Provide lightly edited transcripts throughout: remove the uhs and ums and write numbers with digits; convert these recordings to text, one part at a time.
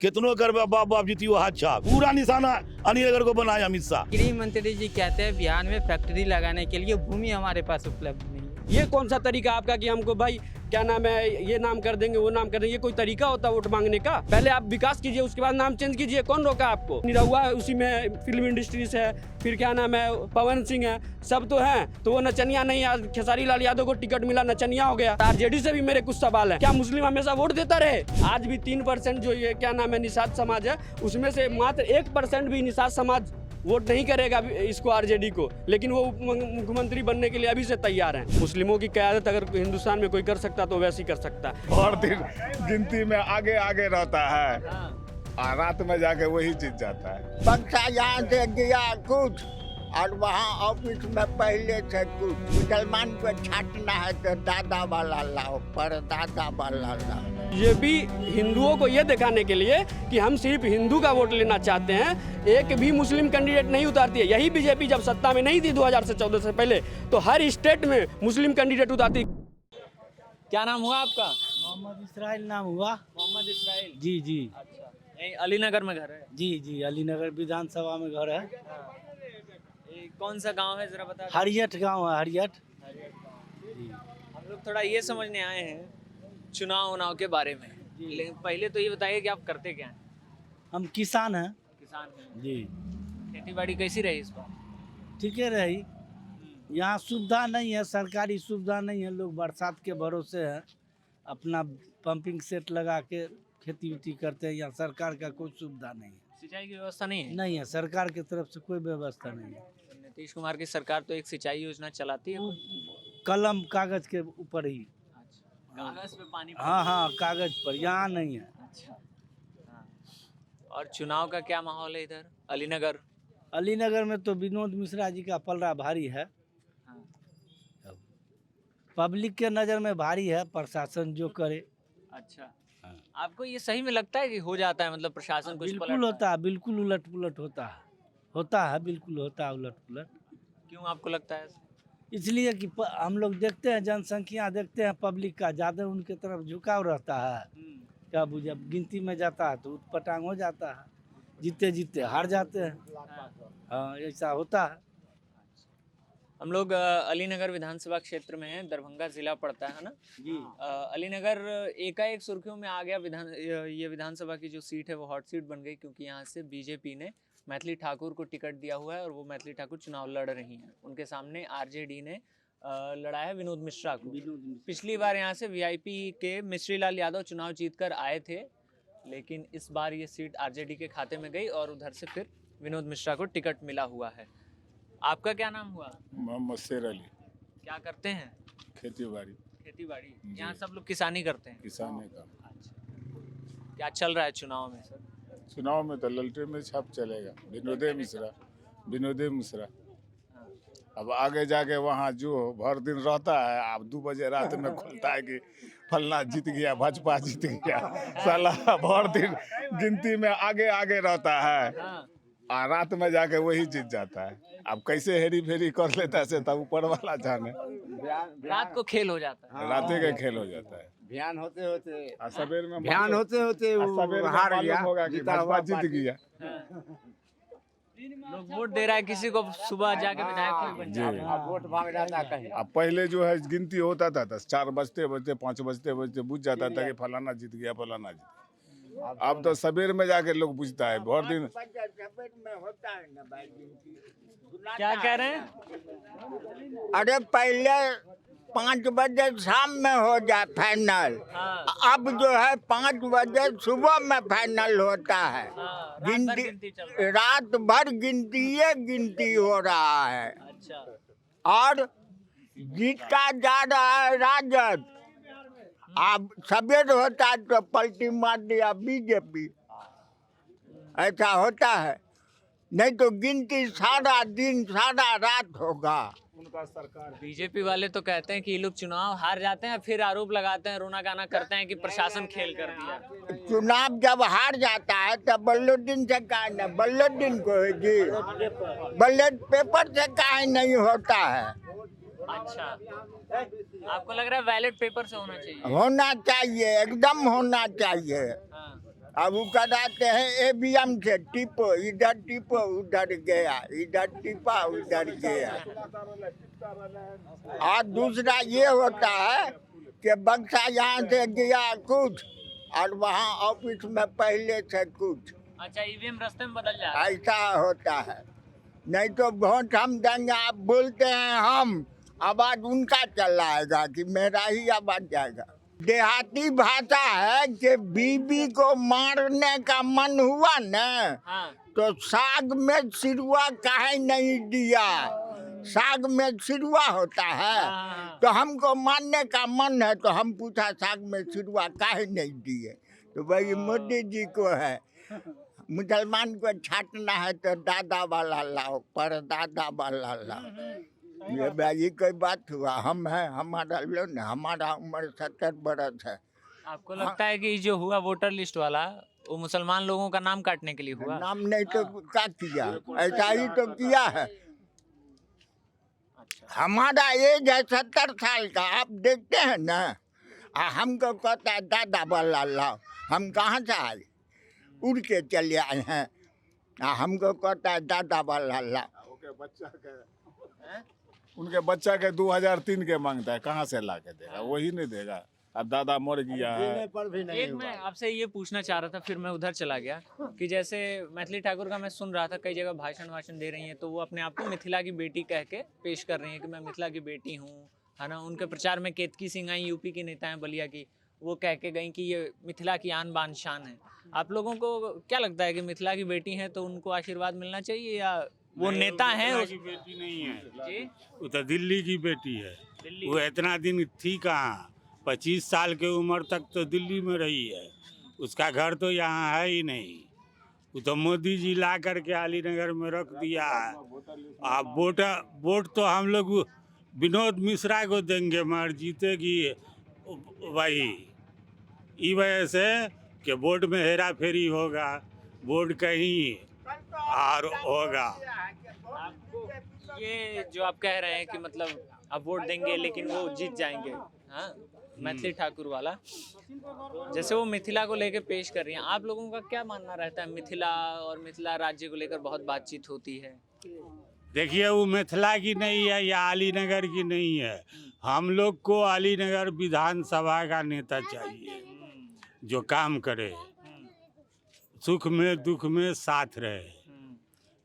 कितनों कर बाप बाप जीती वो हाथ छाप पूरा निशाना अनिल को बनाया अमित शाह। गृह मंत्री जी कहते हैं बिहार में फैक्ट्री लगाने के लिए भूमि हमारे पास उपलब्ध नहीं है। ये कौन सा तरीका आपका कि हमको भाई क्या नाम है, ये नाम कर देंगे वो नाम कर देंगे, ये कोई तरीका होता है वोट मांगने का? पहले आप विकास कीजिए, उसके बाद नाम चेंज कीजिए। कौन रोका आपको? निरहुआ उसी में फिल्म इंडस्ट्रीज है, फिर क्या नाम है पवन सिंह है, सब तो हैं। तो वो नचनिया नहीं, आज खेसारी लाल यादव को टिकट मिला, नचनिया हो गया। आरजेडी से भी मेरे कुछ सवाल है, क्या मुस्लिम हमेशा वोट देता रहे? आज भी 3% जो ये क्या नाम है निषाद समाज है, उसमें से मात्र 1% भी निषाद समाज वोट नहीं करेगा इसको, आरजेडी को। लेकिन वो मुख्यमंत्री बनने के लिए अभी से तैयार हैं। मुस्लिमों की क़यादत अगर हिंदुस्तान में कोई कर सकता तो वैसे ही कर सकता है। और दिन गिनती में आगे आगे रहता है और रात में जाके वही जीत जाता है। बक्सा यहाँ से गया कुछ और वहाँ ऑफिस में पहले से कुछ। मुसलमान को छाटना है तो दादा वाला लाओ, पर दादा वाला लाओ। ये भी हिंदुओं को ये दिखाने के लिए कि हम सिर्फ हिंदू का वोट लेना चाहते हैं, एक भी मुस्लिम कैंडिडेट नहीं उतारती है। यही बीजेपी जब सत्ता में नहीं थी 2014 से पहले, तो हर स्टेट में मुस्लिम कैंडिडेट उतारती। क्या नाम हुआ आपका? मोहम्मद इसराइल नाम हुआ। मोहम्मद इसराइल। जी जी। अच्छा, यहीं अलीनगर में घर है? जी जी, अलीनगर विधानसभा में घर है। ये कौन सा गांव है जरा बता दो। हरियट गांव है, हरियट। हम लोग थोड़ा ये समझने आए हैं चुनाव के बारे में, लेकिन पहले तो ये बताइए कि आप करते क्या हैं? हम किसान हैं। किसान हैं। जी। खेती बाड़ी कैसी रही इस बार? ठीक है रही। यहाँ सुविधा नहीं है, सरकारी सुविधा नहीं है। लोग बरसात के भरोसे हैं, अपना पंपिंग सेट लगा के खेती उती करते हैं। यहाँ सरकार का कोई सुविधा नहीं है। सिंचाई की व्यवस्था नहीं है? नहीं है, सरकार की तरफ से कोई व्यवस्था नहीं है। नीतीश कुमार की सरकार तो एक सिंचाई योजना चलाती है। कलम कागज के ऊपर ही। कागज पे पानी। हाँ हाँ, कागज पर, यहाँ नहीं है। अच्छा। हाँ। और चुनाव का क्या माहौल है इधर अलीनगर? अलीनगर में तो विनोद मिश्रा जी का पलड़ा भारी है। हाँ। पब्लिक के नज़र में भारी है, प्रशासन जो करे। अच्छा। हाँ। आपको ये सही में लगता है कि हो जाता है, मतलब प्रशासन कुछ बिल्कुल होता है, बिल्कुल उलट पुलट होता है, बिल्कुल होता है उलट पुलट। क्यों आपको लगता है? इसलिए कि हम लोग देखते हैं, जनसंख्या देखते हैं, पब्लिक का ज़्यादा उनके तरफ झुकाव रहता है। क्या बुझे, गिनती में जाता है तो उटपटांग हो जाता है, जीते जीते हार जाते हैं। हाँ, ऐसा होता है। हम लोग अलीनगर विधानसभा क्षेत्र में हैं, दरभंगा जिला पड़ता है ना जी। अलीनगर एकाएक सुर्खियों में आ गया। ये विधानसभा की जो सीट है वो हॉट सीट बन गई, क्योंकि यहाँ से बीजेपी ने मैथिली ठाकुर को टिकट दिया हुआ है और वो मैथिली ठाकुर चुनाव लड़ रही हैं। उनके सामने आरजेडी ने लड़ा है विनोद मिश्रा को। पिछली बार यहाँ से वीआईपी के मिश्री लाल यादव चुनाव जीतकर आए थे, लेकिन इस बार ये सीट आरजेडी के खाते में गई और उधर से फिर विनोद मिश्रा को टिकट मिला हुआ है। आपका क्या नाम हुआ? मोहम्मद शेर अली। क्या करते हैं? खेती बाड़ी। खेती बाड़ी। यहाँ सब लोग किसानी करते हैं? किसानी का। अच्छा। क्या चल रहा है चुनाव में सर? चुनाव में तो ललटे में छाप चलेगा, विनोदे मिश्रा। अब आगे जाके वहाँ जो भर दिन रहता है, अब 2 बजे रात में खुलता है कि फलना जीत गया, भाजपा जीत गया। साला भर दिन गिनती में आगे आगे रहता है और रात में जाके वही जीत जाता है। अब कैसे हेरी फेरी कर लेता है तब ऊपर वाला जाने। रात को खेल हो जाता है। राते का खेल हो जाता है। ध्यान होते होते सवेर में ध्यान होते होते सवेर में हार मालूम गया होगा कि भाजपा जीत गया। लोग वोट दे रहा है, किसी को सुबह जाके विधायक कोई बन जी। जाता है। वोट मांग जाता कहीं। अब पहले जो है गिनती होता था 4 बजते 5 बजते बुझ जाता था कि फलाना जीत गया, फलाना जीत गया। अब तो सवेर में जाके लोग पूछता है, भर दिन क्या कह रहे हैं? अरे पहले 5 बजे शाम में हो जाए फाइनल, अब जो है 5 बजे सुबह में फाइनल होता है। रात भर गिनती हो रहा है। अच्छा। और जीता जा रहा है राजद। अब सवेर होता है तो पलटी मार दिया बीजेपी, ऐसा होता है। नहीं तो गिनती सारा दिन सारा रात होगा। उनका सरकार बीजेपी वाले तो कहते हैं कि ये लोग चुनाव हार जाते हैं, फिर आरोप लगाते हैं, रोना गाना करते हैं कि प्रशासन खेल कर दिया। चुनाव जब हार जाता है तब बल्लोद्दीन से काहे न, बल्लोद्दीन को है जी, बैलेट पेपर से काहे नहीं होता है। अच्छा, आपको लग रहा है बैलेट पेपर से होना चाहिए? होना चाहिए, एकदम होना चाहिए। हाँ। अब वो कराते हैं ABM से, टिपो इधर टिपो उधर गया, इधर टिपा उधर गया। और दूसरा ये होता है कि बक्सा यहाँ से गया कुछ और वहाँ ऑफिस में पहले से कुछ, अच्छा ईवीएम रास्ते में बदल जा रहा है। ऐसा होता है। नहीं तो वोट हम देंगे, आप बोलते हैं हम, आवाज उनका चलाएगा कि मेरा ही आवाज जाएगा। देहाती भाषा है कि बीबी को मारने का मन हुआ न, हाँ तो साग में सिरुआ काहे नहीं दिया। साग में सिरुआ होता है, हाँ। तो हमको मारने का मन है तो हम पूछा साग में सिरुआ काहे नहीं दिए। तो भाई मोदी जी को है, मुसलमान को छाटना है तो दादा वाला लाओ, पर दादा वाला लाओ। ये भाई कोई बात हुआ। हम हैं, हमारा लो न, हमारा उम्र 70 बरस है। आपको लगता है कि जो हुआ वोटर लिस्ट वाला वो मुसलमान लोगों का नाम काटने के लिए हुआ? नाम नहीं तो क्या किया, ऐसा ही तो किया है। हमारा एज है 70 साल का, आप देखते हैं ना। हमको कहता है दादा वाला लाओ, हम कहाँ से आए, उड़ के चले आए हैं। हमको कहता है दादा वाला लाओ। उनके बच्चा के 2003 के मांगता है, कहाँ से ला के देगा, वही नहीं देगा। अब दादा मर गया है। एक मैं आपसे ये पूछना चाह रहा था, फिर मैं उधर चला गया कि जैसे मैथिली ठाकुर का मैं सुन रहा था कई जगह भाषण दे रही हैं, तो वो अपने आप को मिथिला की बेटी कह के पेश कर रही हैं कि मैं मिथिला की बेटी हूँ, है ना। उनके प्रचार में केतकी सिंह आई, यूपी की नेता हैं बलिया की, वो कह के गई कि ये मिथिला की आन बान शान है। आप लोगों को क्या लगता है कि मिथिला की बेटी हैं तो उनको आशीर्वाद मिलना चाहिए, या वो नेता हैं? मिथिला की बेटी नहीं है जी, वो तो दिल्ली की बेटी है। दिल्ली वो इतना दिन थी कहाँ, 25 साल के उम्र तक तो दिल्ली में रही है। उसका घर तो यहाँ है ही नहीं। वो तो मोदी जी ला करके अलीनगर में रख दिया है। अब वोट तो हम लोग विनोद मिश्रा को देंगे, मगर जीतेगी वही। ई वजह से कि वोट में हेरा फेरी होगा, वोट कहीं और होगा। ये जो आप कह रहे हैं कि मतलब आप वोट देंगे लेकिन वो जीत जाएंगे, हाँ, मैथिली ठाकुर वाला, जैसे वो मिथिला को लेकर पेश कर रही हैं, आप लोगों का क्या मानना रहता है? मिथिला और मिथिला राज्य को लेकर बहुत बातचीत होती है। देखिए वो मिथिला की नहीं है या अलीनगर की नहीं है। हम लोग को अलीनगर विधानसभा का नेता चाहिए जो काम करे, सुख में दुख में साथ रहे,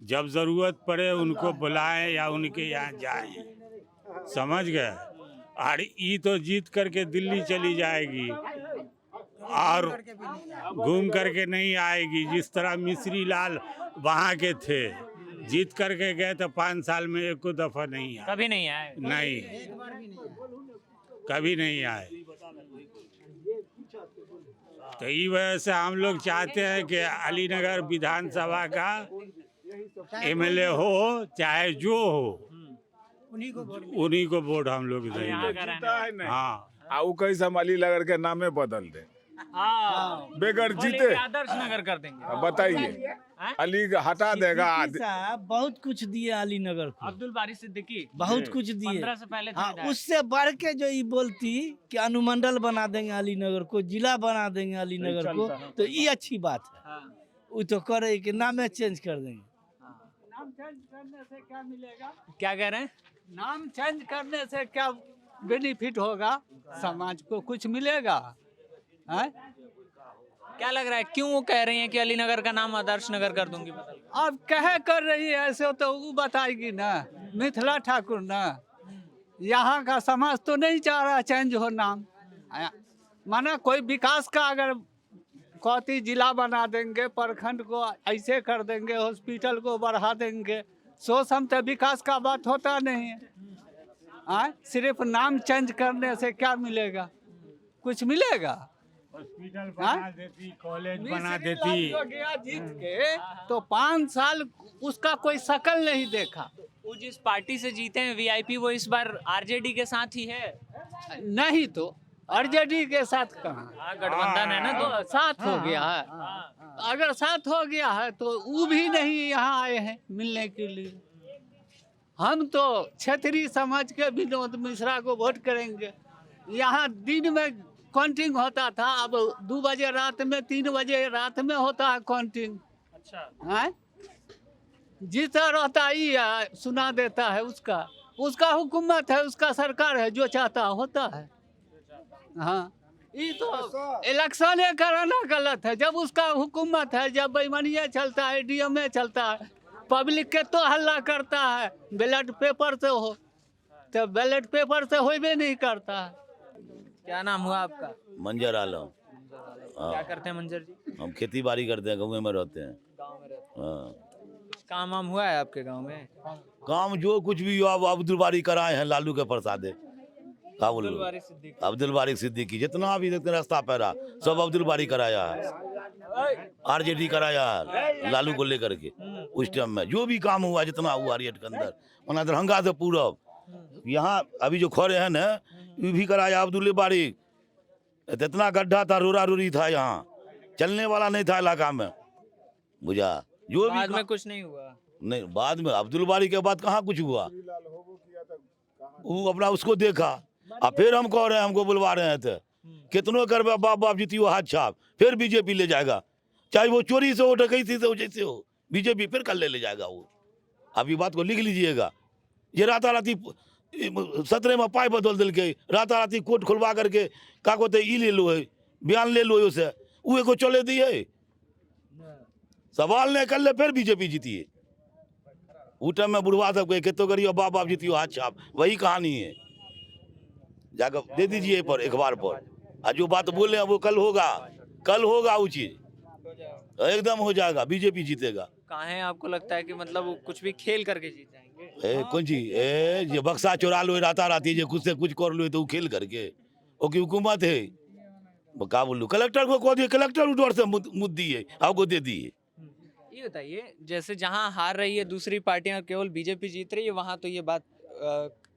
जब जरूरत पड़े उनको बुलाएं या उनके यहाँ जाएं, समझ गए। और ये तो जीत करके दिल्ली चली जाएगी और घूम करके नहीं आएगी। जिस तरह मिश्री लाल वहाँ के थे, जीत करके गए तो 5 साल में एक दफा नहीं आए, कभी नहीं आए। नहीं कभी नहीं आए। तो इस वजह से हम लोग चाहते हैं कि अलीनगर विधानसभा का MLA हो चाहे जो हो, उन्हीं को वोट हम लोग यहाँ देंगे। का रहने वाला। हाँ, वो कैसे हम अलीनगर के नामे बदल दे, हाँ, बेगर बोले जीते। कि आदर्श नगर कर देंगे। बताइए, हैं? अली हटा देगा। सिद्दीकी साहब बहुत कुछ दिए अलीनगर को, अब्दुल बारी सिद्दीकी बहुत कुछ दिए। 15 से पहले थे हाँ, विधायक। उससे बढ़ के जो ये बोलती कि अनुमंडल बना देंगे अलीनगर को, जिला बना देंगे अलीनगर को, तो ये अच्छी बात है। हाँ, वो तो करे कि नामे चेंज कर देंगे। नाम चेंज करने से क्या मिलेगा? क्या कह रहे हैं? नाम चेंज करने से क्या बेनिफिट होगा? समाज को कुछ मिलेगा? है? क्या लग रहा है क्यों वो कह रही हैं कि अलीनगर का नाम आदर्श नगर कर दूंगी? अब कहे कर रही है ऐसे तो वो बताएगी ना, मिथिला ठाकुर ना। यहाँ का समाज तो नहीं चाह रहा चेंज हो नाम। माना कोई विकास का अगर कौती जिला बना देंगे, प्रखंड को ऐसे कर देंगे, हॉस्पिटल को बढ़ा देंगे, सो समझते विकास का बात होता नहीं है। सिर्फ नाम चेंज करने से क्या मिलेगा? कुछ मिलेगा? हॉस्पिटल बना देती, कॉलेज बना देती। गया जीत के तो 5 साल उसका कोई शकल नहीं देखा। वो जिस पार्टी से जीते हैं VIP, वो इस बार RJD के साथ ही है। नहीं तो RJD के साथ कहाँ? हाँ, गठबंधन है ना, तो साथ हो गया है। अगर साथ हो गया है तो वो भी नहीं यहाँ आए हैं मिलने के लिए। हम तो क्षेत्रीय समाज के विनोद मिश्रा को वोट करेंगे। यहाँ दिन में काउंटिंग होता था, अब 2 बजे रात में 3 बजे रात में होता है काउंटिंग। अच्छा हैं? जीता रहता ही है, सुना देता है उसका हुकूमत है, उसका सरकार है, जो चाहता होता है। हाँ, ये तो इलेक्शन कराना गलत है। जब उसका हुकूमत है, जब बेईमानियाँ चलता है, डीएमए चलता है, पब्लिक के तो हल्ला करता है। बैलेट पेपर से हो तो बैलेट पेपर से हो भी नहीं करता है। क्या नाम हुआ आपका? मंजर आलम। क्या करते हैं मंजर जी? हम खेती बाड़ी करते हैं, गाँव में रहते हैं। गाँव में रहते हाँ। हैं। कुछ काम वाम हुआ है आपके गाँव में? काम जो कुछ भी हुआ वो अब्दुल बारी कराए हैं, लालू के प्रसादे। क्या बोल अब्दुल बारी सिद्दीकी। अब्दुल बारी सिद्दीकी जितना भी देखते रास्ता पैरा सब अब्दुल बारी कराया है, आरजेडी कराया है लालू को लेकर के। उस टाइम में जो भी काम हुआ, जितना हुआ आरजेडी के अंदर, वहाँ दरभंगा से पूरब यहाँ अभी जो खड़े हैं ना, ये भी कराया अब्दुल बारी। इतना गड्ढा था, रोरा रोरी था, यहाँ चलने वाला नहीं था इलाका में, बुझा। जो बाद भी में कुछ नहीं हुआ। नहीं, बाद में अब्दुल बारी के बाद कहाँ कुछ हुआ। वो अपना उसको देखा, और फिर हम कह रहे हैं, हमको बुलवा रहे हैं थे, कितनों कर बाप बाप जीती हो हाथ छाप, फिर बीजेपी ले जाएगा, चाहे वो चोरी से हो, डकैती से हो, जैसे हो, बीजेपी फिर कल ले जाएगा वो। आप ये बात को लिख लीजिएगा। ये राताराती 17 में पाई बदल दिल के, राताराती कोर्ट खुलवा करके का कहते ई ले लो है, बयान ले लो उसे, वो को चले दिए। सवाल नहीं कर ले, फिर बीजेपी जीती है। उस टाइम में बुढ़वा सब कहे तो करिए बाप बाप जीती हो हाथ छाप, वही कहानी है। जाकर दे दीजिए पर अखबार पर, और जो बात बोले हैं वो कल होगा वो चीज एकदम हो जाएगा, बीजेपी जीतेगा। कहाँ है आपको लगता है कि मतलब वो कुछ भी खेल करके जीत जाएंगे? कौन चीज ये बक्सा चुरा लो राता राती, जो कुछ से कुछ कर लो तो वो खेल करके, वो की हुकूमत है। वो क्या बोलूँ, कलेक्टर को कह दिए, कलेक्टर उधर से मुद्दी है, आपको दे दिए। ये बताइए, जैसे जहाँ हार रही है दूसरी पार्टियां, केवल बीजेपी जीत रही है, वहाँ तो ये बात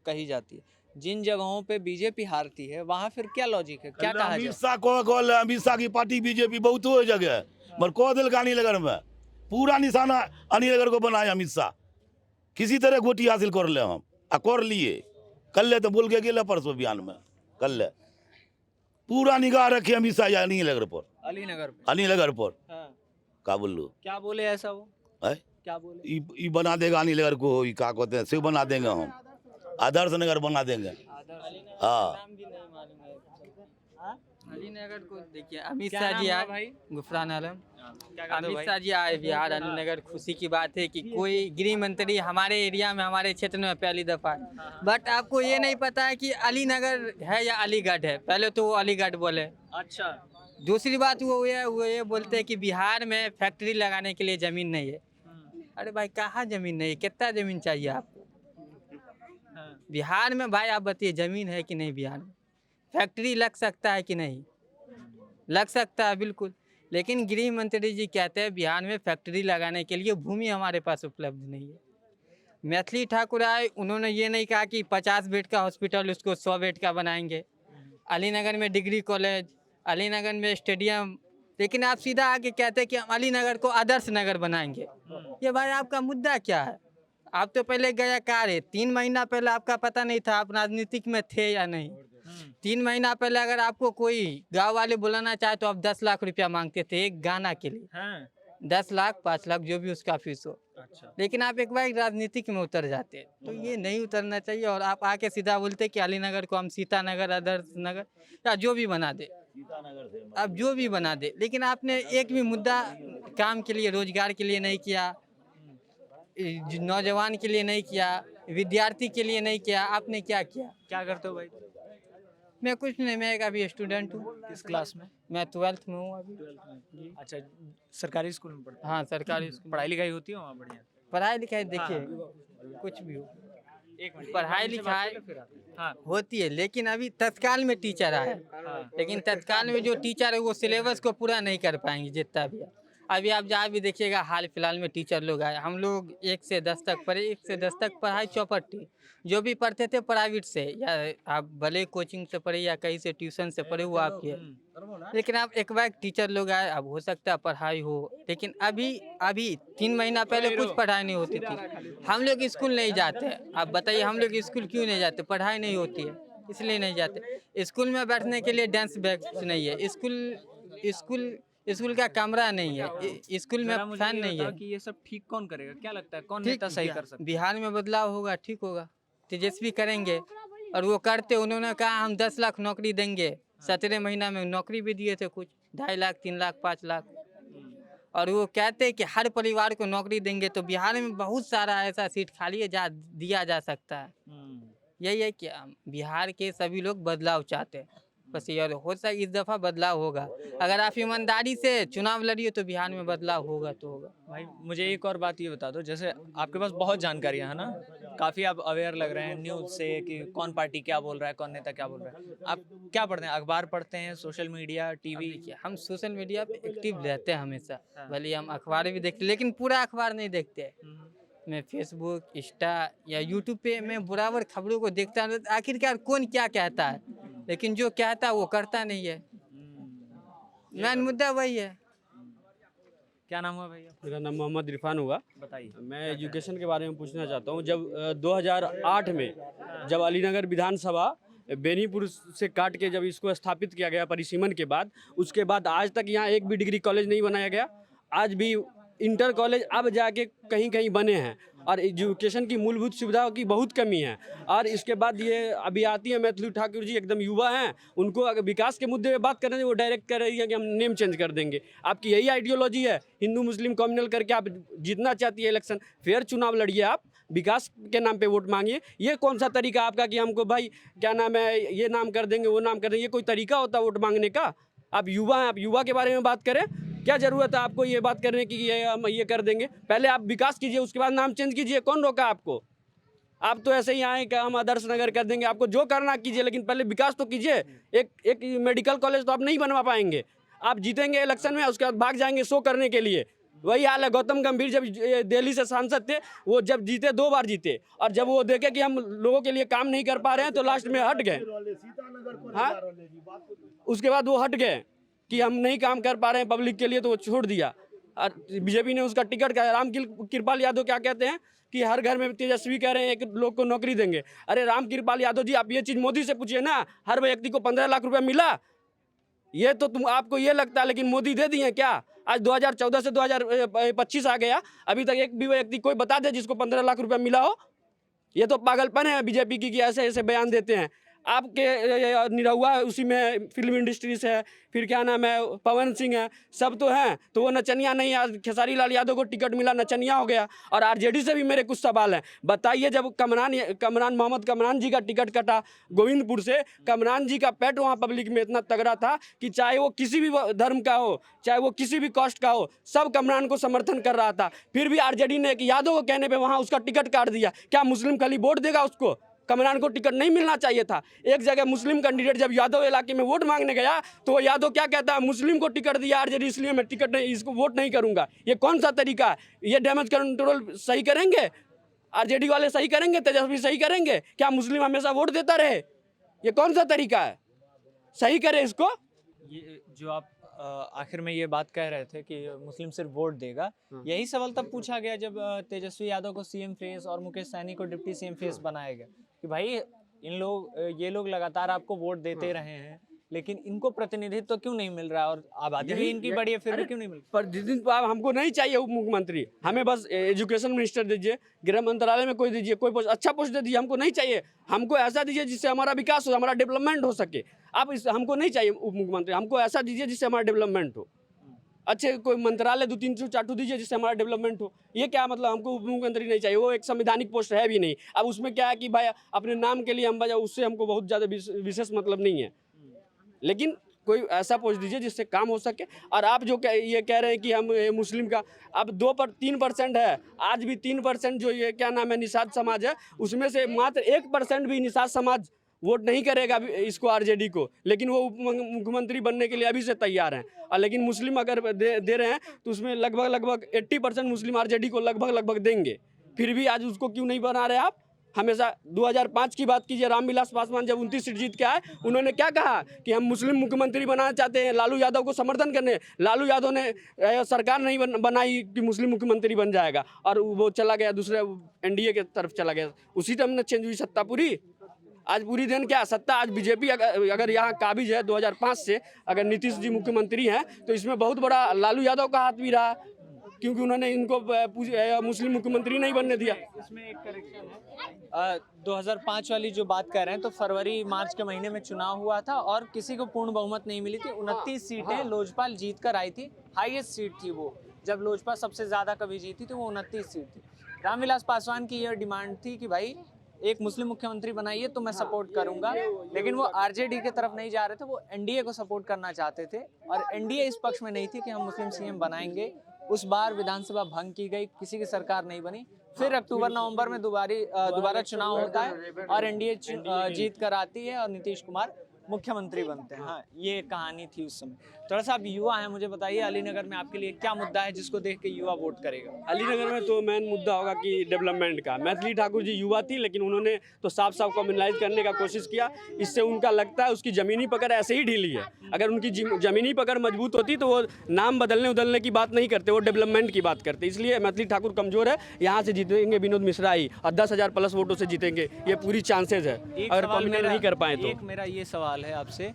कही जाती है। जिन जगहों पे बीजेपी हारती है वहाँ फिर क्या लॉजिक है, क्या कहा अमित जाए? शाह को कॉल, अमित शाह की पार्टी बीजेपी बहुत हो जगह है, मगर कह दिल का अनिलनगर में पूरा निशाना अनिलनगर को बनाया अमित शाह। किसी तरह गोटी हासिल कर ले हम, आ कर लिए। कल ले तो बोल के गेले परसों बयान में, कल ले पूरा निगाह रखे अमित शाह अनिलनगर पर, अनिलनगर पर। हाँ। का बोल लो, क्या बोले ऐसा वो? है क्या बोले? ई बना देगा अनिलनगर को, ई क्या कहते हैं, शिव बना देंगे हम, आदर्श नगर बना देंगे। हाँ, अली नगर को देखिए, अमित क्या शाह नाम जी है आए, भाई? गुफरान आलम। क्या करते हो अमित भाई? शाह जी आए बिहार, अली नगर, खुशी की बात है कि कोई गृह मंत्री हमारे एरिया में, हमारे क्षेत्र में पहली दफा है। बट आपको ये नहीं पता है कि अली नगर है या अलीगढ़ है। पहले तो वो अलीगढ़ बोले। अच्छा। दूसरी बात वो ये बोलते हैं कि बिहार में फैक्ट्री लगाने के लिए ज़मीन नहीं है। अरे भाई, कहाँ ज़मीन नहीं है? कितना ज़मीन चाहिए आपको? बिहार में भाई आप बताइए, ज़मीन है कि नहीं बिहार में? फैक्ट्री लग सकता है कि नहीं? लग सकता है, बिल्कुल। लेकिन गृह मंत्री जी कहते हैं बिहार में फैक्ट्री लगाने के लिए भूमि हमारे पास उपलब्ध नहीं है। मैथिली ठाकुर आए, उन्होंने ये नहीं कहा कि 50 बेड का हॉस्पिटल उसको 100 बेड का बनाएंगे, अलीनगर में डिग्री कॉलेज, अलीनगर में स्टेडियम, लेकिन आप सीधा आके कहते हैं कि हम अलीनगर को आदर्श नगर बनाएंगे। ये भाई आपका मुद्दा क्या है? आप तो पहले गया कार है, 3 महीना पहले आपका पता नहीं था आप राजनीतिक में थे या नहीं। 3 महीना पहले अगर आपको कोई गांव वाले बुलाना चाहे तो आप 10 लाख रुपया मांगते थे एक गाना के लिए। 10 लाख 5 लाख जो भी उसका फीस हो। अच्छा। लेकिन आप एक बार राजनीतिक में उतर जाते हैं, तो ये नहीं उतरना चाहिए। और आप आके सीधा बोलते कि अलीनगर को हम सीतानगर, आदर्श नगर या जो भी बना दे, आप जो भी बना दे, लेकिन आपने एक भी मुद्दा काम के लिए, रोजगार के लिए नहीं किया, नौजवान के लिए नहीं किया, विद्यार्थी के लिए नहीं किया। आपने क्या किया? क्या करते हो भाई? मैं कुछ नहीं, मैं एक अभी स्टूडेंट हूँ। किस क्लास में? मैं 12th में हूँ अभी। अच्छा, सरकारी स्कूल में पढ़ते हो? हाँ, सरकारी स्कूल। पढ़ाई लिखाई होती है वहाँ? बढ़िया। पढ़ाई लिखाई देखिए, कुछ भी हो, पढ़ाई लिखाई होती है, लेकिन अभी तत्काल में टीचर आए, लेकिन तत्काल में जो टीचर है वो सिलेबस को पूरा नहीं कर पाएंगे जितना भी है। अभी आप जहाँ भी देखिएगा, हाल फिलहाल में टीचर लोग आए, हम लोग 1 से 10 तक पढ़े। 1 से 10 तक पढ़ाई चौपट थी। जो भी पढ़ते थे प्राइवेट से, या आप भले कोचिंग से पढ़े या कहीं से ट्यूशन से पढ़े, वो आपकी है। लेकिन आप एक बार टीचर लोग आए, अब हो सकता है पढ़ाई हो, लेकिन अभी 3 महीना पहले कुछ पढ़ाई नहीं होती थी। हम लोग स्कूल नहीं जाते। आप बताइए, हम लोग स्कूल क्यों नहीं जाते? पढ़ाई नहीं होती है। इसलिए नहीं जाते। स्कूल में बैठने के लिए डेस्क बेंच नहीं है, स्कूल का कमरा नहीं है, स्कूल में जरा मुझे फैन ये नहीं बताओ है। कि ये सब ठीक कौन करेगा, क्या लगता है कौन ठीक, नेता सही कर सकता है? बिहार में बदलाव होगा, ठीक होगा, तेजस्वी करेंगे। और वो करते, उन्होंने कहा हम 10 लाख नौकरी देंगे, 17 महीना में नौकरी भी दिए थे कुछ, 2.5 लाख 3 लाख 5 लाख। और वो कहते कि हर परिवार को नौकरी देंगे, तो बिहार में बहुत सारा ऐसा सीट खाली है जहाँ दिया जा सकता है। यही है कि बिहार के सभी लोग बदलाव चाहते हैं, बस ये हो सकता है इस दफ़ा बदलाव होगा। अगर आप ईमानदारी से चुनाव लड़िए तो बिहार में बदलाव होगा तो होगा। भाई मुझे एक और बात ये बता दो, जैसे आपके पास बहुत जानकारियां है ना, काफ़ी आप अवेयर लग रहे हैं न्यूज़ से कि कौन पार्टी क्या बोल रहा है, कौन नेता क्या बोल रहा है। आप क्या पढ़ते हैं, अखबार पढ़ते हैं, सोशल मीडिया, टीवी? देखिए, हम सोशल मीडिया पे एक्टिव रहते हैं हमेशा, भले हम अखबार भी देखते, लेकिन पूरा अखबार नहीं देखते। मैं फेसबुक, इंस्टा या यूट्यूब पे मैं बराबर खबरों को देखता हूँ, आखिरकार कौन क्या कहता है, लेकिन जो कहता है वो करता नहीं है। मेन मुद्दा वही है। क्या नाम हुआ भैया? मेरा नाम मोहम्मद इरफान हुआ। बताइए। मैं एजुकेशन के बारे में पूछना चाहता हूँ। जब 2008 में जब अलीनगर विधानसभा बेनीपुर से काट के जब इसको स्थापित किया गया परिसीमन के बाद, उसके बाद आज तक यहाँ एक भी डिग्री कॉलेज नहीं बनाया गया। आज भी इंटर कॉलेज अब जाके कहीं कहीं बने हैं और एजुकेशन की मूलभूत सुविधाओं की बहुत कमी है। और इसके बाद ये अभी आती है मैथिली ठाकुर जी, एकदम युवा हैं, उनको अगर विकास के मुद्दे पे बात कर रहे हैं वो डायरेक्ट कर रही है कि हम नेम चेंज कर देंगे। आपकी यही आइडियोलॉजी है, हिंदू मुस्लिम कम्युनल करके आप जीतना चाहती है इलेक्शन। फेयर चुनाव लड़िए, आप विकास के नाम पे वोट मांगिए। ये कौन सा तरीका आपका कि हमको भाई क्या नाम है, ये नाम कर देंगे वो नाम कर देंगे, ये कोई तरीका होता है वोट मांगने का? आप युवा हैं, आप युवा के बारे में बात करें। क्या ज़रूरत है आपको ये बात करने की कि हम ये कर देंगे? पहले आप विकास कीजिए, उसके बाद नाम चेंज कीजिए। कौन रोका आपको? आप तो ऐसे ही आए कि हम आदर्श नगर कर देंगे, आपको जो करना कीजिए, लेकिन पहले विकास तो कीजिए। एक मेडिकल कॉलेज तो आप नहीं बनवा पाएंगे। आप जीतेंगे इलेक्शन में, उसके बाद भाग जाएंगे शो करने के लिए। वही हाल है गौतम गंभीर, जब दिल्ली से सांसद थे, वो जब जीते 2 बार जीते, और जब वो देखे कि हम लोगों के लिए काम नहीं कर पा रहे हैं तो लास्ट में हट गए। हाँ, उसके बाद वो हट गए कि हम नहीं काम कर पा रहे हैं पब्लिक के लिए, तो वो छोड़ दिया। और बीजेपी ने उसका टिकट का, राम कृपाल यादव क्या कहते हैं कि हर घर में तेजस्वी कह रहे हैं एक लोग को नौकरी देंगे। अरे राम कृपाल यादव जी, आप ये चीज़ मोदी से पूछिए ना, हर व्यक्ति को 15 लाख रुपया मिला। ये तो आपको ये लगता है, लेकिन मोदी दे दिए क्या? आज 2014 से 2025 आ गया, अभी तक एक भी व्यक्ति कोई बता दे जिसको 15 लाख रुपया मिला हो। ये तो पागलपन है बीजेपी की कि ऐसे ऐसे बयान देते हैं। आपके निरहुआ उसी में फिल्म इंडस्ट्रीज है, फिर क्या नाम है पवन सिंह है, सब तो हैं, तो वो नचनिया नहीं। आज खेसारी लाल यादव को टिकट मिला, नचनिया हो गया। और आरजेडी से भी मेरे कुछ सवाल हैं। बताइए, जब मोहम्मद कमरान जी का टिकट कटा गोविंदपुर से, कमरान जी का पेट वहाँ पब्लिक में इतना तगड़ा था कि चाहे वो किसी भी धर्म का हो, चाहे वो किसी भी कास्ट का हो, सब कमरान को समर्थन कर रहा था। फिर भी आरजेडी ने एक यादव को कहने पर वहाँ उसका टिकट काट दिया। क्या मुस्लिम खाली वोट देगा उसको? कमरान को टिकट नहीं मिलना चाहिए था। एक जगह मुस्लिम कैंडिडेट जब यादव इलाके में वोट मांगने गया तो वो यादव क्या कहता है, मुस्लिम को टिकट दिया आरजेडी, इसलिए मैं टिकट नहीं, इसको वोट नहीं करूंगा। ये कौन सा तरीका है? ये डैमेज कंट्रोल सही करेंगे? आरजेडी वाले सही करेंगे? तेजस्वी सही करेंगे? क्या मुस्लिम हमेशा वोट देता रहे? ये कौन सा तरीका है? सही करे इसको। ये जो आप आखिर में ये बात कह रहे थे कि मुस्लिम सिर्फ वोट देगा, यही सवाल तब पूछा गया जब तेजस्वी यादव को सीएम फेस और मुकेश सहनी को डिप्टी सीएम फेस बनाया गया कि भाई ये लोग लगातार आपको वोट देते रहे हैं, लेकिन इनको प्रतिनिधित्व तो क्यों नहीं मिल रहा है? और आबादी भी इनकी बड़ी है, फिर भी क्यों नहीं मिल रहा? पर जिस आप हमको नहीं चाहिए उप मुख्यमंत्री, हमें बस एजुकेशन मिनिस्टर दीजिए, गृह मंत्रालय में कोई दीजिए, कोई पोस्ट, अच्छा पोस्ट दे दीजिए। हमको नहीं चाहिए, हमको ऐसा दीजिए जिससे हमारा विकास हो, हमारा डेवलपमेंट हो सके। आप हमको नहीं चाहिए उप मुख्यमंत्री, हमको ऐसा दीजिए जिससे हमारा डेवलपमेंट हो। अच्छे कोई मंत्रालय 2-3 4 दीजिए जिससे हमारा डेवलपमेंट हो। ये क्या मतलब, हमको उप मुख्यमंत्री नहीं चाहिए, वो एक संवैधानिक पोस्ट है भी नहीं। अब उसमें क्या है कि भाई अपने नाम के लिए हम बजाओ, उससे हमको बहुत ज़्यादा विशेष मतलब नहीं है। लेकिन कोई ऐसा पोस्ट दीजिए जिससे काम हो सके। और आप जो ये कह रहे हैं कि हम मुस्लिम का अब 3% है, आज भी 3% जो ये क्या नाम है निषाद समाज है, उसमें से मात्र 1% भी निषाद समाज वोट नहीं करेगा इसको, आरजेडी को। लेकिन वो उप मुख्यमंत्री बनने के लिए अभी से तैयार हैं। और लेकिन मुस्लिम अगर दे रहे हैं तो उसमें लगभग 80% मुस्लिम आरजेडी को लगभग देंगे। फिर भी आज उसको क्यों नहीं बना रहे आप? हमेशा 2005 की बात कीजिए, रामविलास पासवान जब 29 सीट जीत के आए, उन्होंने क्या कहा कि हम मुस्लिम मुख्यमंत्री बनाना चाहते हैं, लालू यादव को समर्थन करने। लालू यादव ने सरकार नहीं बनाई कि मुस्लिम मुख्यमंत्री बन जाएगा, और वो चला गया दूसरे एनडीए के तरफ चला गया। उसी टाइम ना चेंज हुई सत्ता पूरी। आज पूरी दिन क्या सत्ता, आज बीजेपी अगर यहाँ काबिज है 2005 से, अगर नीतीश जी मुख्यमंत्री हैं तो इसमें बहुत बड़ा लालू यादव का हाथ भी रहा, क्योंकि उन्होंने इनको मुस्लिम मुख्यमंत्री नहीं बनने दिया। इसमें एक करेक्शन है, 2005 वाली जो बात कर रहे हैं तो फरवरी मार्च के महीने में चुनाव हुआ था और किसी को पूर्ण बहुमत नहीं मिली थी। 29 सीटें लोजपा जीत कर आई थी, हाईएस्ट सीट थी वो। जब लोजपा सबसे ज़्यादा कभी जीती थी वो 29 सीट थी। रामविलास पासवान की यह डिमांड थी कि भाई एक मुस्लिम मुख्यमंत्री बनाइए तो मैं सपोर्ट करूंगा, लेकिन वो आरजेडी की तरफ नहीं जा रहे थे, वो एनडीए को सपोर्ट करना चाहते थे और एनडीए इस पक्ष में नहीं थी कि हम मुस्लिम सीएम बनाएंगे। उस बार विधानसभा भंग की गई, किसी की सरकार नहीं बनी। फिर अक्टूबर नवंबर में दोबारा चुनाव होता है और एनडीए जीत कर आती है और नीतीश कुमार मुख्यमंत्री बनते हैं। हाँ, ये कहानी थी उस समय। थोड़ा सा आप युवा हैं, मुझे बताइए अलीनगर में आपके लिए क्या मुद्दा है जिसको देख के युवा वोट करेगा? अलीनगर में तो मेन मुद्दा होगा कि डेवलपमेंट का। मैथिली ठाकुर जी युवा थी, लेकिन उन्होंने तो साफ साफ कम्युनलाइज करने का कोशिश किया। इससे उनका लगता है उसकी ज़मीनी पकड़ ऐसे ही ढीली है। अगर उनकी ज़मीनी पकड़ मजबूत होती तो वो नाम बदलने उदलने की बात नहीं करते, वो डेवलपमेंट की बात करते। इसलिए मैथिली ठाकुर कमज़ोर है। यहाँ से जीतेंगे विनोद मिश्रा ही और 10,000 प्लस वोटों से जीतेंगे, ये पूरी चांसेज है। अगर कम्युनल नहीं कर पाए तो। एक मेरा ये सवाल है आपसे,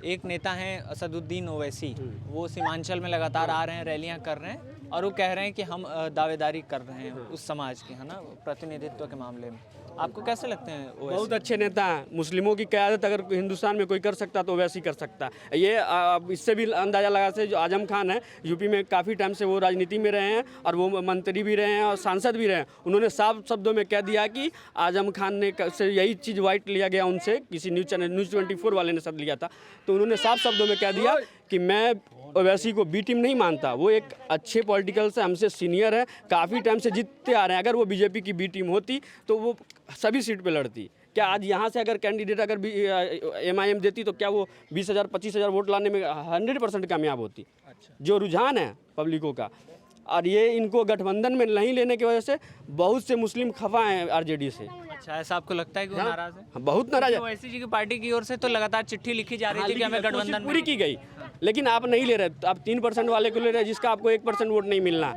एक नेता हैं असदुद्दीन ओवैसी, वो सीमांचल में लगातार आ रहे हैं, रैलियां कर रहे हैं और वो कह रहे हैं कि हम दावेदारी कर रहे हैं उस समाज की, है ना, प्रतिनिधित्व के मामले में। आपको कैसे लगते हैं ओवैसी? बहुत अच्छे नेता हैं। मुस्लिमों की क़यादत अगर हिंदुस्तान में कोई कर सकता तो ओवैसी कर सकता है। ये इससे भी अंदाज़ा लगा से जो आजम खान है, यूपी में काफ़ी टाइम से वो राजनीति में रहे हैं और वो मंत्री भी रहे हैं और सांसद भी रहे हैं। उन्होंने साफ शब्दों में कह दिया कि आजम खान ने से यही चीज़ वाइट लिया गया उनसे, किसी न्यूज़ चैनल न्यूज़ 24 वाले ने शब्द लिया था, तो उन्होंने साफ शब्दों में कह दिया कि मैं ओवैसी को बी टीम नहीं मानता। वो एक अच्छे पॉलिटिकल से हमसे सीनियर है, काफ़ी टाइम से जीतते आ रहे हैं। अगर वो बीजेपी की बी टीम होती तो वो सभी सीट पे लड़ती। क्या आज यहाँ से अगर कैंडिडेट अगर MIM देती तो क्या वो 20,000 25,000 वोट लाने में 100% कामयाब होती? जो रुझान है पब्लिकों का, और ये इनको गठबंधन में नहीं लेने की वजह से बहुत से मुस्लिम खफा हैं आरजेडी से। अच्छा, ऐसा आपको लगता है कि वो नाराज है? बहुत नाराज है। ओवैसी जी की पार्टी की ओर से तो लगातार चिट्ठी लिखी जा रही थी कि हमें गठबंधन पूरी की गई, लेकिन आप नहीं ले रहे। आप 3% वाले को ले रहे हैं जिसका आपको 1% वोट नहीं मिलना।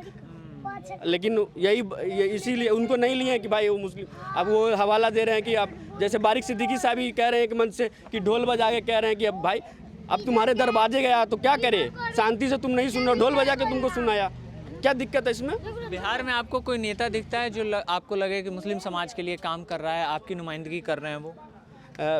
लेकिन यही इसीलिए उनको नहीं लिए कि भाई वो मुस्लिम। अब वो हवाला दे रहे हैं कि आप जैसे बारिक सिद्दीकी साहब ही कह रहे हैं एक मंच से कि ढोल बजा के कह रहे हैं कि अब भाई अब तुम्हारे दरवाजे गया तो क्या करे, शांति से तुम नहीं सुन रहे, ढोल बजा के तुमको सुनाया, क्या दिक्कत है इसमें? बिहार में आपको कोई नेता दिखता है जो आपको लगे कि मुस्लिम समाज के लिए काम कर रहा है, आपकी नुमाइंदगी कर रहे हैं वो?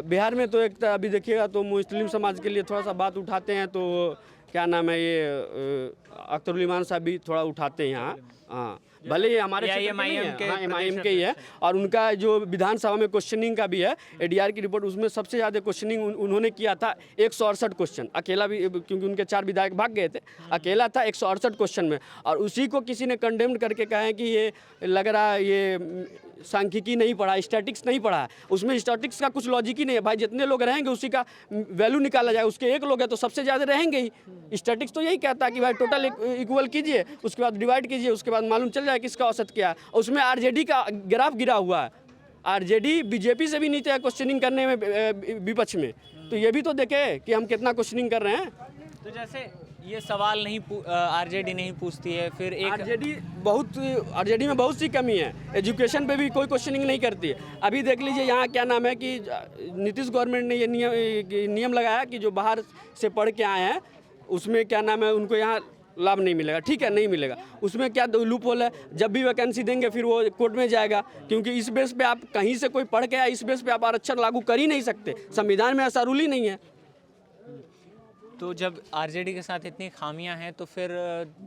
बिहार में तो एक अभी देखिएगा तो मुस्लिम समाज के लिए थोड़ा सा बात उठाते हैं, तो क्या नाम है ये अख्तरुल ईमान साहब भी थोड़ा उठाते हैं यहाँ। हाँ, भले ये हमारे MIM के ही है और उनका जो विधानसभा में क्वेश्चनिंग का भी है ADR की रिपोर्ट, उसमें सबसे ज़्यादा क्वेश्चनिंग उन्होंने किया था 168 क्वेश्चन, अकेला भी, क्योंकि उनके 4 विधायक भाग गए थे, अकेला था 168 क्वेश्चन में। और उसी को किसी ने कंडेम्ड करके कहा है कि ये लग रहा है ये सांख्यिकी नहीं पढ़ा, स्टैटिक्स नहीं पढ़ा। उसमें स्टैटिक्स का कुछ लॉजिक ही नहीं है भाई, जितने लोग रहेंगे उसी का वैल्यू निकाला जाए। उसके 1 लोग हैं तो सबसे ज़्यादा रहेंगे ही। स्टैटिक्स तो यही कहता है कि भाई टोटल इक्वल कीजिए, उसके बाद डिवाइड कीजिए, उसके बाद मालूम चल जाए किसका औसत क्या है। उसमें आरजेडी का ग्राफ गिरा हुआ है, आरजेडी बीजेपी से भी नीचे है क्वेश्चनिंग करने में विपक्ष में। तो ये भी तो देखे कि हम कितना क्वेश्चनिंग कर रहे हैं। तो जैसे ये सवाल नहीं आरजेडी नहीं पूछती है, फिर एक आरजेडी में बहुत सी कमी है। एजुकेशन पे भी कोई क्वेश्चनिंग नहीं करती है। अभी देख लीजिए यहाँ क्या नाम है कि नीतीश गवर्नमेंट ने ये नियम लगाया कि जो बाहर से पढ़ के आए हैं उसमें क्या नाम है उनको यहाँ लाभ नहीं मिलेगा। ठीक है, नहीं मिलेगा, उसमें क्या लूप होल है, जब भी वैकेंसी देंगे फिर वो कोर्ट में जाएगा, क्योंकि इस बेस पे आप कहीं से कोई पढ़ के आए, इस बेस पे आप आरक्षण लागू कर ही नहीं सकते। संविधान में ऐसा रूल ही नहीं है। तो जब आरजेडी के साथ इतनी खामियां हैं तो फिर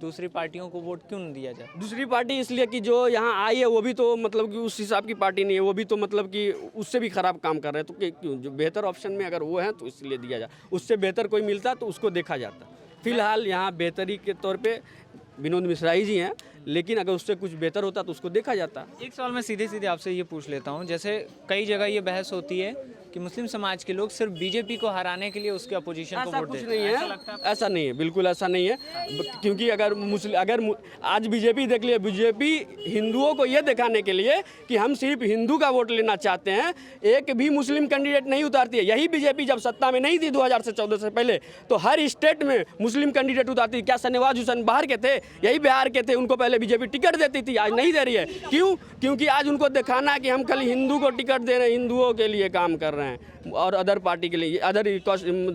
दूसरी पार्टियों को वोट क्यों नहीं दिया जाए? दूसरी पार्टी इसलिए कि जो यहाँ आई है वो भी तो मतलब कि उस हिसाब की पार्टी नहीं है, वो भी तो मतलब कि उससे भी ख़राब काम कर रहे हैं। तो क्यों, जो बेहतर ऑप्शन में अगर वो है तो इसलिए दिया जाए। उससे बेहतर कोई मिलता तो उसको देखा जाता। फिलहाल यहाँ बेहतरी के तौर पे विनोद मिश्रा ही जी हैं, लेकिन अगर उससे कुछ बेहतर होता तो उसको देखा जाता। एक सवाल मैं सीधे सीधे आपसे ये पूछ लेता हूँ, जैसे कई जगह ये बहस होती है कि मुस्लिम समाज के लोग सिर्फ बीजेपी को हराने के लिए उसके अपोजिशन को वोट देते हैं। ऐसा नहीं है, बिल्कुल ऐसा नहीं है। क्योंकि अगर आज बीजेपी देख लिया, बीजेपी हिंदुओं को ये दिखाने के लिए कि हम सिर्फ हिंदू का वोट लेना चाहते हैं, एक भी मुस्लिम कैंडिडेट नहीं उतारती है। यही बीजेपी जब सत्ता में नहीं थी 2014 से पहले, तो हर स्टेट में मुस्लिम कैंडिडेट उतारती। क्या शहनवाज हुसैन बाहर के थे? यही बिहार के थे, उनको पहले बीजेपी टिकट देती थी, आज नहीं दे रही है। क्यों? क्योंकि आज उनको दिखाना है कि हम कल हिंदू को टिकट दे रहे हैं, हिंदुओं के लिए काम कर रहे हैं। रहे हैं और अदर पार्टी के लिए, अदर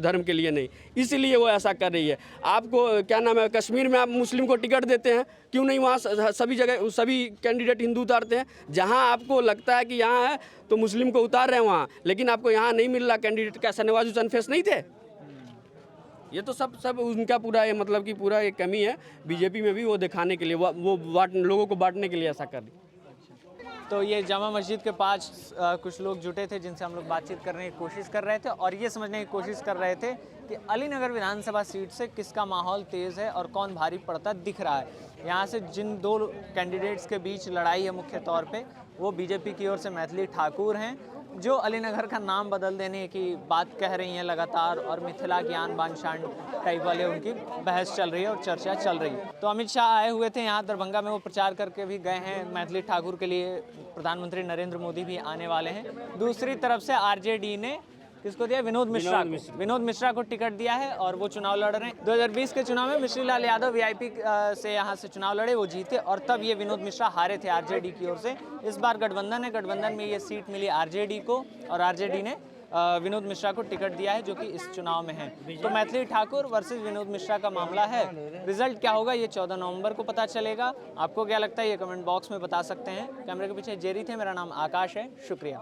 धर्म के लिए नहीं, इसीलिए वो ऐसा कर रही है। आपको क्या नाम है, कश्मीर में आप मुस्लिम को टिकट देते हैं, क्यों नहीं वहाँ सभी जगह सभी कैंडिडेट हिंदू उतारते हैं? जहाँ आपको लगता है कि यहाँ है तो मुस्लिम को उतार रहे हैं वहाँ, लेकिन आपको यहाँ नहीं मिल रहा कैंडिडेट। क्या शहनवाज हुसैन फेस नहीं थे? ये तो सब उनका पूरा ये मतलब कि पूरा एक कमी है बीजेपी में भी, वो दिखाने के लिए वो लोगों को बांटने के लिए ऐसा कर रही। तो ये जामा मस्जिद के पास कुछ लोग जुटे थे जिनसे हम लोग बातचीत करने की कोशिश कर रहे थे और ये समझने की कोशिश कर रहे थे कि अलीनगर विधानसभा सीट से किसका माहौल तेज़ है और कौन भारी पड़ता दिख रहा है। यहाँ से जिन दो कैंडिडेट्स के बीच लड़ाई है मुख्य तौर पे, वो बीजेपी की ओर से मैथिली ठाकुर हैं, जो अलीनगर का नाम बदल देने की बात कह रही हैं लगातार, और मिथिला ज्ञान बांशांड टाइप वाले उनकी बहस चल रही है और चर्चा चल रही है। तो अमित शाह आए हुए थे यहाँ दरभंगा में, वो प्रचार करके भी गए हैं मैथिली ठाकुर के लिए। प्रधानमंत्री नरेंद्र मोदी भी आने वाले हैं। दूसरी तरफ से आरजेडी ने किसको दिया? विनोद मिश्रा को टिकट दिया है और वो चुनाव लड़ रहे हैं। 2020 के चुनाव में मिश्री लाल यादव वीआईपी से यहाँ से चुनाव लड़े, वो जीते और तब ये विनोद मिश्रा हारे थे आरजेडी की ओर से। इस बार गठबंधन है, गठबंधन में ये सीट मिली आरजेडी को और आरजेडी ने विनोद मिश्रा को टिकट दिया है जो कि इस चुनाव में है। तो मैथिली ठाकुर वर्सेस विनोद मिश्रा का मामला है। रिजल्ट क्या होगा ये 14 नवंबर को पता चलेगा। आपको क्या लगता है ये कमेंट बॉक्स में बता सकते हैं। कैमरे के पीछे जेरी थे, मेरा नाम आकाश है, शुक्रिया।